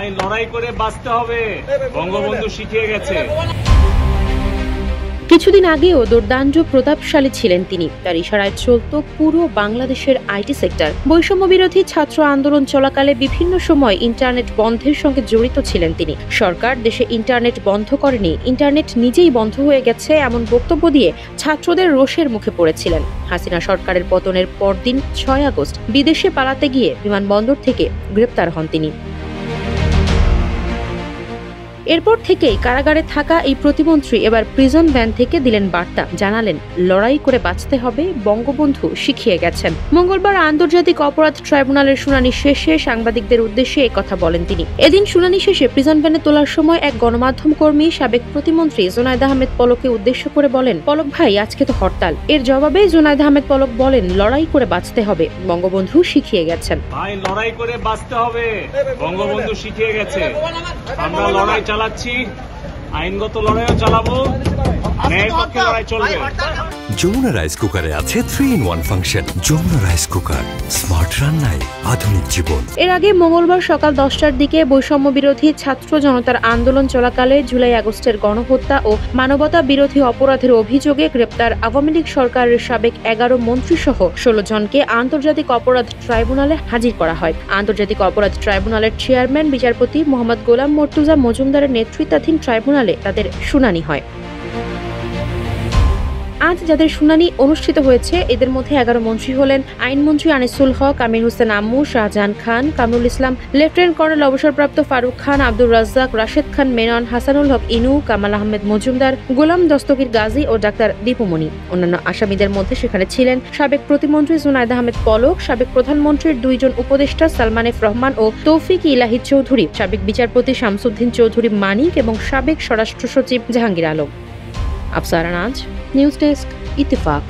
ভাই লড়াই করে বাঁচতে হবে, বঙ্গবন্ধু শিখিয়ে গেছে। কিছুদিন আগেও দুর্দান্ত প্রতাপশালী ছিলেন তিনি। তার ইশারায় চলত পুরো বাংলাদেশের আইটি সেক্টর। বৈষম্য বিরোধী ছাত্র আন্দোলন চলাকালে বিভিন্ন সময় ইন্টারনেট বন্ধের সঙ্গে জড়িত ছিলেন তিনি। সরকার দেশে ইন্টারনেট বন্ধ করেনি, ইন্টারনেট নিজেই বন্ধ হয়ে গেছে এমন বক্তব্য দিয়ে ছাত্রদের রোষের মুখে পড়েছিলেন। হাসিনা সরকারের পতনের পরদিন ৬ আগস্ট বিদেশে পালাতে গিয়ে বিমানবন্দর থেকে গ্রেপ্তার হন তিনি। এরপর থেকেই কারাগারে থাকা এই প্রতিমন্ত্রী এবার প্রিজন ভ্যান থেকে দিলেন বার্তা, জানালেন লড়াই করে বাঁচতে হবে, বঙ্গবন্ধু শিখিয়ে গেছেন। মঙ্গলবার আন্তর্জাতিক অপরাধ ট্রাইব্যুনালের শুনানি শেষে সাংবাদিকদের উদ্দেশ্যে একথা বলেন তিনি। এদিন শুনানি শেষে প্রিজন ভ্যানে তোলার সময় এক গণমাধ্যম কর্মী সাবেক প্রতিমন্ত্রী জুনায়েদ আহমেদ পলককে উদ্দেশ্য করে বলেন, পলক ভাই আজকে তো হরতাল। এর জবাবে জুনায়েদ আহমেদ পলক বলেন, লড়াই করে বাঁচতে হবে, বঙ্গবন্ধু শিখিয়ে গেছেন। ভাই লড়াই করে বাঁচতে হবে, বঙ্গবন্ধু শিখিয়ে গেছে। আমরা লড়াই চালাচ্ছি, আইনগত লড়াইও চালাবো, ন্যায়ের পক্ষে লড়াই চলবে। যমুনা রাইস কুকারে আছে 3-in-1 function. Jamuna rice cooker, smart রান্নায় আধুনিক জীবন। এর আগে মঙ্গলবার সকাল 10টার দিকে বৈষম্য বিরোধী ছাত্র জনতার আন্দোলন চলাকালে জুলাই আগস্টের গণহত্যা ও মানবতা বিরোধী অপরাধের অভিযোগে গ্রেপ্তার আওয়ামী লীগ সরকারের সাবেক 11 মন্ত্রী সহ 16 জনকে আন্তর্জাতিক অপরাধ ট্রাইব্যুনালে হাজির করা হয়। আন্তর্জাতিক অপরাধ ট্রাইব্যুনালের চেয়ারম্যান বিচারপতি মোহাম্মদ গোলাম মর্তুজা মজুমদারের নেতৃত্বাধীন ট্রাইব্যুনালে তাদের শুনানি হয়। আজ যাদের শুনানি অনুষ্ঠিত হয়েছে এদের মধ্যে 11 মন্ত্রী হলেন আইনমন্ত্রী আনিসুল হক, আমির হোসেন আম্মু, শাহজাহান খান, কামরুল ইসলাম, লেফটেন্যান্ট কর্নেল অবসরপ্রাপ্ত ফারুক খান, আব্দুর রাজ্জাক, রাশেদ খান মেনন, হাসানুল হক ইনু, কামাল আহমেদ মজুমদার, গোলাম দস্তগীর গাজী ও ডাক্তার দীপুমণি। অন্যান্য আসামিদের মধ্যে সেখানে ছিলেন সাবেক প্রতিমন্ত্রী জুনায়েদ আহমেদ পলক, সাবেক প্রধানমন্ত্রীর 2 জন উপদেষ্টা সালমান এফ রহমান ও তৌফিক ইলাহি চৌধুরী, সাবেক বিচারপতি শামসুদ্দিন চৌধুরী মানিক এবং সাবেক স্বরাষ্ট্র সচিব জাহাঙ্গীর আলম। আফসারা নাজ, নিউজ ডেস্ক, ইত্তেফাক।